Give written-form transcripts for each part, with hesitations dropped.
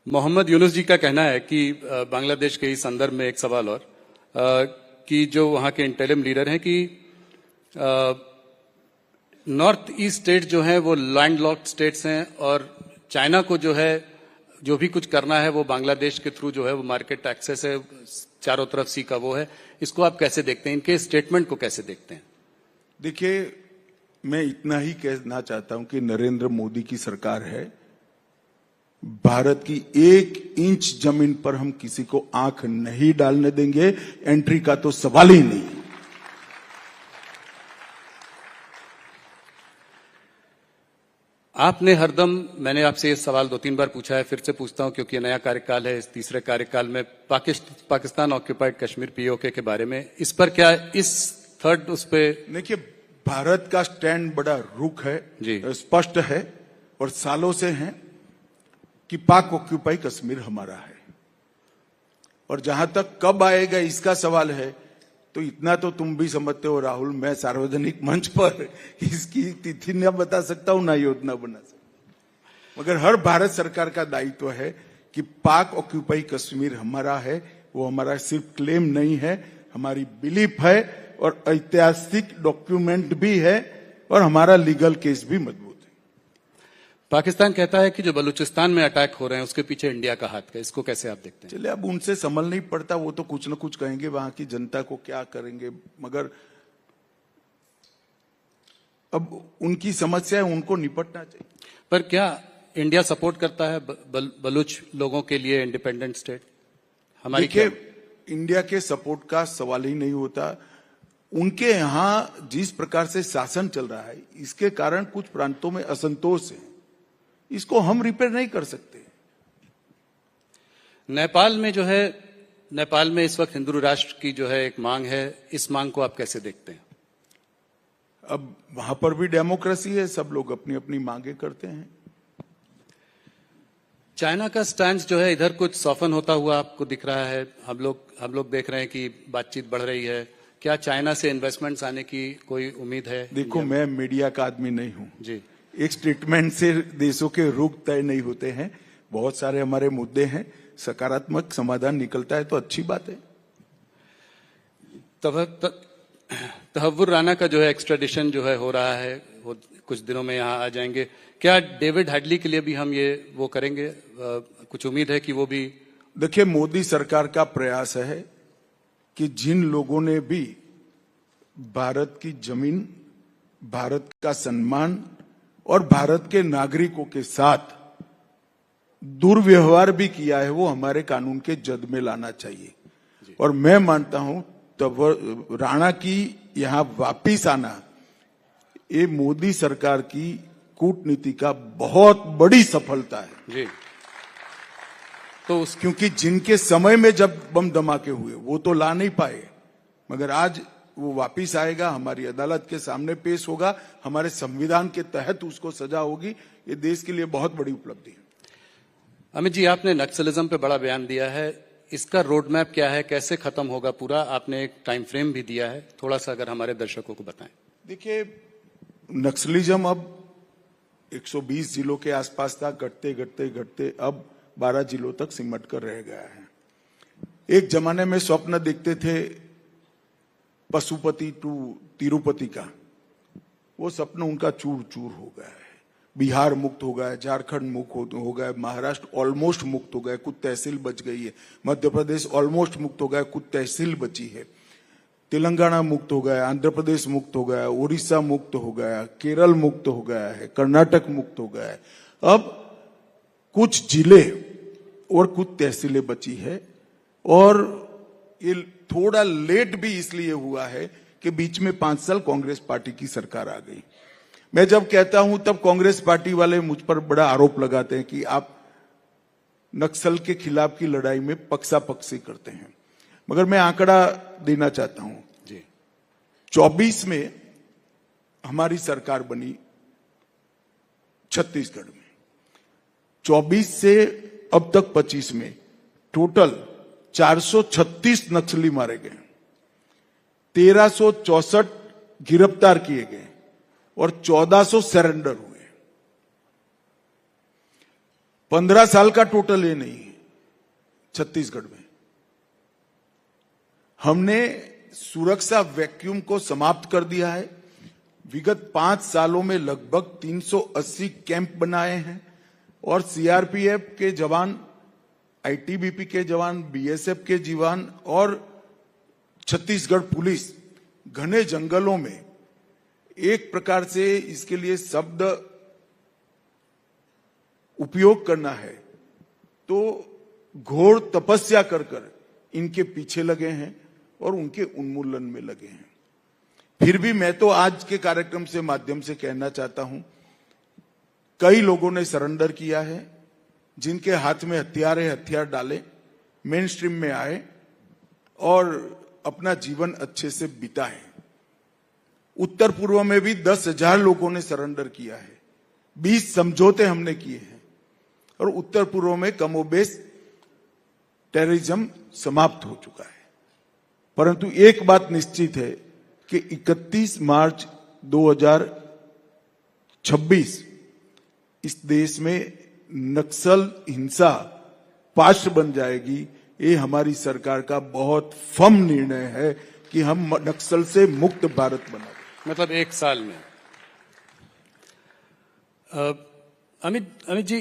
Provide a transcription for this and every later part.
मोहम्मद यूनुस जी का कहना है कि बांग्लादेश के इस संदर्भ में एक सवाल और कि जो वहां के इंटरिम लीडर हैं कि नॉर्थ ईस्ट स्टेट जो है वो लैंड लॉक्ड स्टेट्स हैं और चाइना को जो है जो भी कुछ करना है वो बांग्लादेश के थ्रू जो है वो मार्केट एक्सेस है, चारों तरफ सी का वो है। इसको आप कैसे देखते हैं, इनके स्टेटमेंट को कैसे देखते हैं? देखिए, मैं इतना ही कहना चाहता हूं कि नरेंद्र मोदी की सरकार है। भारत की 1 इंच जमीन पर हम किसी को आंख नहीं डालने देंगे। एंट्री का तो सवाल ही नहीं। आपने हरदम, मैंने आपसे ये सवाल 2-3 बार पूछा है, फिर से पूछता हूं क्योंकि नया कार्यकाल है। इस तीसरे कार्यकाल में पाकिस्तान ऑक्यूपाइड कश्मीर पीओके के बारे में, इस पर क्या इस थर्ड उस पे देखिए, भारत का स्टैंड बड़ा रुख है जी, स्पष्ट है और सालों से है कि पाक ऑक्यूपाई कश्मीर हमारा है। और जहां तक कब आएगा इसका सवाल है, तो इतना तो तुम भी समझते हो राहुल, मैं सार्वजनिक मंच पर इसकी तिथि न बता सकता हूं, ना योजना बना सकता। मगर हर भारत सरकार का दायित्व है कि पाक ऑक्यूपाई कश्मीर हमारा है। वो हमारा सिर्फ क्लेम नहीं है, हमारी बिलीफ है और ऐतिहासिक डॉक्यूमेंट भी है और हमारा लीगल केस भी मजबूत है। पाकिस्तान कहता है कि जो बलूचिस्तान में अटैक हो रहे हैं उसके पीछे इंडिया का हाथ है। इसको कैसे आप देखते हैं? चलिए, अब उनसे संभल नहीं पड़ता, वो तो कुछ ना कुछ कहेंगे, वहां की जनता को क्या करेंगे। मगर अब उनकी समस्या है, उनको निपटना चाहिए। पर क्या इंडिया सपोर्ट करता है बलूच लोगों के लिए इंडिपेंडेंट स्टेट? हमारी देखिए, इंडिया के सपोर्ट का सवाल ही नहीं होता। उनके यहां जिस प्रकार से शासन चल रहा है, इसके कारण कुछ प्रांतों में असंतोष है। इसको हम रिपेयर नहीं कर सकते। नेपाल में जो है, नेपाल में इस वक्त हिंदू राष्ट्र की जो है एक मांग है, इस मांग को आप कैसे देखते हैं? अब वहां पर भी डेमोक्रेसी है, सब लोग अपनी अपनी मांगे करते हैं। चाइना का स्टैंड जो है इधर कुछ सॉफन होता हुआ आपको दिख रहा है। हम लोग देख रहे हैं कि बातचीत बढ़ रही है। क्या चाइना से इन्वेस्टमेंट्स आने की कोई उम्मीद है? देखो, मैं मीडिया का आदमी नहीं हूं जी। एक स्टेटमेंट से देशों के रुख तय नहीं होते हैं। बहुत सारे हमारे मुद्दे हैं, सकारात्मक समाधान निकलता है तो अच्छी बात है। तहव्वुर राणा का जो है एक्स्ट्राडिशन जो है हो रहा है, वो कुछ दिनों में यहाँ आ जाएंगे। क्या डेविड हेडली के लिए भी हम ये वो करेंगे? कुछ उम्मीद है कि वो भी? देखिए, मोदी सरकार का प्रयास है कि जिन लोगों ने भी भारत की जमीन, भारत का सम्मान और भारत के नागरिकों के साथ दुर्व्यवहार भी किया है, वो हमारे कानून के जद में लाना चाहिए। और मैं मानता हूं तब राणा की यहां वापिस आना, ये मोदी सरकार की कूटनीति का बहुत बड़ी सफलता है जी। तो क्योंकि जिनके समय में जब बम धमाके हुए वो तो ला नहीं पाए, मगर आज वो वापिस आएगा, हमारी अदालत के सामने पेश होगा, हमारे संविधान के तहत उसको सजा होगी। ये देश के लिए बहुत बड़ी उपलब्धि है। अमित जी, आपने नक्सलिज्म पे बड़ा बयान दिया है, इसका रोड मैप क्या है, कैसे खत्म होगा पूरा? आपने एक टाइम फ्रेम भी दिया है, थोड़ा सा अगर हमारे दर्शकों को बताएं। देखिए, नक्सलिज्म अब 120 जिलों के आसपास था, घटते घटते घटते अब 12 जिलों तक सिमट कर रह गया है। एक जमाने में स्वप्न देखते थे पशुपति टू तिरुपति का, वो सपना उनका चूर चूर हो गया है। बिहार मुक्त हो गया है, झारखंड मुक्त हो गया है, महाराष्ट्र ऑलमोस्ट मुक्त हो गया है, कुछ तहसील बच गई है, मध्य प्रदेश ऑलमोस्ट मुक्त हो गया है, कुछ तहसील बची है, तेलंगाना मुक्त हो गया, आंध्र प्रदेश मुक्त हो गया, उड़ीसा मुक्त हो गया, केरल मुक्त हो गया है, कर्नाटक मुक्त हो गया है। अब कुछ जिले और कुछ तहसीलें बची है और ये थोड़ा लेट भी इसलिए हुआ है कि बीच में 5 साल कांग्रेस पार्टी की सरकार आ गई। मैं जब कहता हूं तब कांग्रेस पार्टी वाले मुझ पर बड़ा आरोप लगाते हैं कि आप नक्सल के खिलाफ की लड़ाई में पक्षापक्षी करते हैं, मगर मैं आंकड़ा देना चाहता हूं जी। 24 में हमारी सरकार बनी छत्तीसगढ़ में, 24 से अब तक 25 में टोटल 436 नक्सली मारे गए, 1364 गिरफ्तार किए गए और 1400 सरेंडर हुए। 15 साल का टोटल ये नहीं है। छत्तीसगढ़ में हमने सुरक्षा वैक्यूम को समाप्त कर दिया है। विगत 5 सालों में लगभग 380 कैंप बनाए हैं और सीआरपीएफ के जवान, आईटीबीपी के जवान, बीएसएफ के जवान और छत्तीसगढ़ पुलिस घने जंगलों में, एक प्रकार से इसके लिए शब्द उपयोग करना है तो घोर तपस्या कर कर इनके पीछे लगे हैं और उनके उन्मूलन में लगे हैं। फिर भी मैं तो आज के कार्यक्रम से माध्यम से कहना चाहता हूं, कई लोगों ने सरेंडर किया है, जिनके हाथ में हथियार है, हथियार डाले, मेन स्ट्रीम में आए और अपना जीवन अच्छे से बिताए। उत्तर पूर्व में भी 10,000 लोगों ने सरेंडर किया है, 20 समझौते हमने किए हैं और उत्तर पूर्व में कमोबेश टेररिज्म समाप्त हो चुका है। परंतु एक बात निश्चित है कि 31 मार्च 2026 इस देश में नक्सल हिंसा पाश बन जाएगी। ये हमारी सरकार का बहुत फर्म निर्णय है कि हम नक्सल से मुक्त भारत बनाएं। मतलब 1 साल में। अमित जी,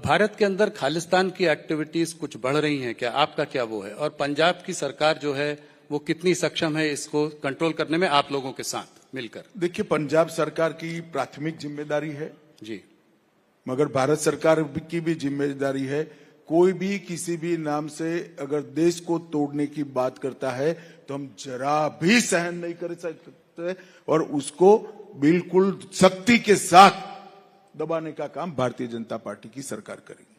भारत के अंदर खालिस्तान की एक्टिविटीज कुछ बढ़ रही हैं क्या? आपका क्या वो है? और पंजाब की सरकार जो है वो कितनी सक्षम है इसको कंट्रोल करने में आप लोगों के साथ मिलकर? देखिए, पंजाब सरकार की प्राथमिक जिम्मेदारी है जी, मगर भारत सरकार की भी जिम्मेदारी है। कोई भी किसी भी नाम से अगर देश को तोड़ने की बात करता है तो हम जरा भी सहन नहीं कर सकते और उसको बिल्कुल सख्ती के साथ दबाने का काम भारतीय जनता पार्टी की सरकार करेगी।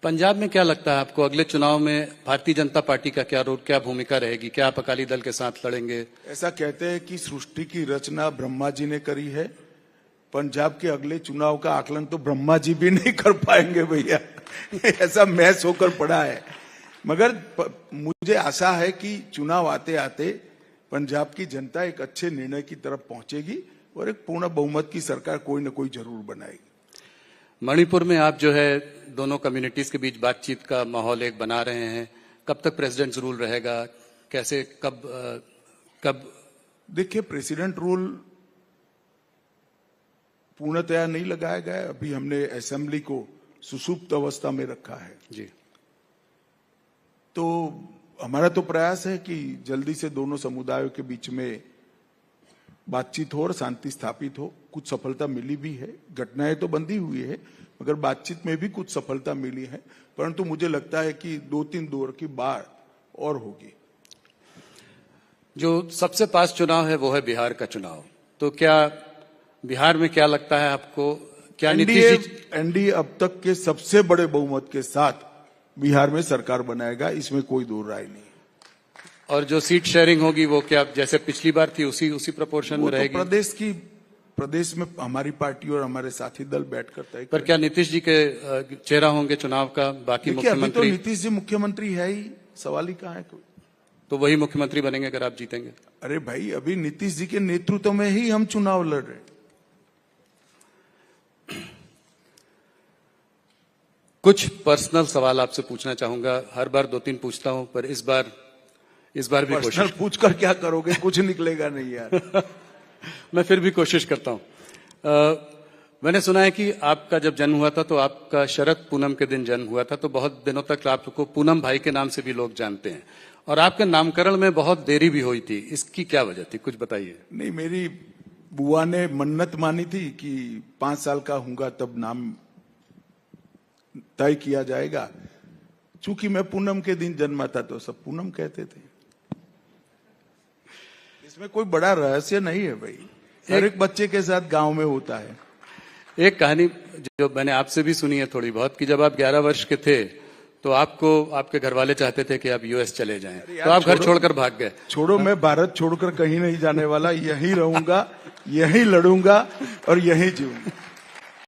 पंजाब में क्या लगता है आपको, अगले चुनाव में भारतीय जनता पार्टी का क्या रोल, क्या भूमिका रहेगी? क्या आप अकाली दल के साथ लड़ेंगे? ऐसा कहते हैं कि सृष्टि की रचना ब्रह्मा जी ने करी है, पंजाब के अगले चुनाव का आकलन तो ब्रह्मा जी भी नहीं कर पाएंगे भैया। ऐसा मैच होकर पड़ा है। मगर मुझे आशा है कि चुनाव आते आते पंजाब की जनता एक अच्छे निर्णय की तरफ पहुंचेगी और एक पूर्ण बहुमत की सरकार कोई न कोई जरूर बनाएगी। मणिपुर में आप जो है दोनों कम्युनिटीज के बीच बातचीत का माहौल एक बना रहे हैं, कब तक प्रेसिडेंट रूल रहेगा? कैसे, कब? देखिए, प्रेसिडेंट रूल पूर्णतया नहीं लगाया गया है। अभी हमने असेंबली को सुसुप्त अवस्था में रखा है जी। तो हमारा तो प्रयास है कि जल्दी से दोनों समुदायों के बीच में बातचीत हो और शांति स्थापित हो। कुछ सफलता मिली भी है, घटनाएं तो बंदी हुई है मगर बातचीत में भी कुछ सफलता मिली है। परंतु मुझे लगता है कि 2-3 दौर की बाढ़ और होगी। जो सबसे पास चुनाव है वो है बिहार का चुनाव। तो क्या बिहार में क्या लगता है आपको, क्या एनडीए अब तक के सबसे बड़े बहुमत के साथ बिहार में सरकार बनाएगा, इसमें कोई दो राय नहीं। और जो सीट शेयरिंग होगी वो क्या जैसे पिछली बार थी उसी प्रोपोर्शन में रहेगी? प्रदेश में हमारी पार्टी और हमारे साथी दल बैठकर तय। पर क्या नीतीश जी के चेहरा होंगे चुनाव का? बाकी मुख्यमंत्री तो नीतीश जी मुख्यमंत्री है ही, सवाल ही कहाँ है कोई। तो वही मुख्यमंत्री बनेंगे अगर आप जीतेंगे? अरे भाई, अभी नीतीश जी के नेतृत्व में ही हम चुनाव लड़ रहे हैं। कुछ पर्सनल सवाल आपसे पूछना चाहूंगा। हर बार 2-3 पूछता हूं, पर इस बार भी कोशिश। पूछकर क्या करोगे? कुछ निकलेगा नहीं यार। मैं फिर भी कोशिश करता हूं। मैंने सुना है कि आपका जब जन्म हुआ था तो आपका शरद पूनम के दिन जन्म हुआ था, तो बहुत दिनों तक आपको पूनम भाई के नाम से भी लोग जानते हैं और आपके नामकरण में बहुत देरी भी हुई थी। इसकी क्या वजह थी, कुछ बताइए। नहीं, मेरी बुआ ने मन्नत मानी थी कि 5 साल का हूंगा तब नाम तय किया जाएगा। चूंकि मैं पूनम के दिन जन्मा था तो सब पूनम कहते थे। इसमें कोई बड़ा रहस्य नहीं है भाई, हर एक बच्चे के साथ गांव में होता है। एक कहानी जो मैंने आपसे भी सुनी है थोड़ी बहुत, कि जब आप 11 वर्ष के थे तो आपको आपके घर वाले चाहते थे कि आप यूएस चले जाएं, तो आप घर छोड़कर भाग गए। छोड़ो, मैं भारत छोड़कर कहीं नहीं जाने वाला, यहीं रहूंगा, यहीं लड़ूंगा और यहीं जीऊंगा।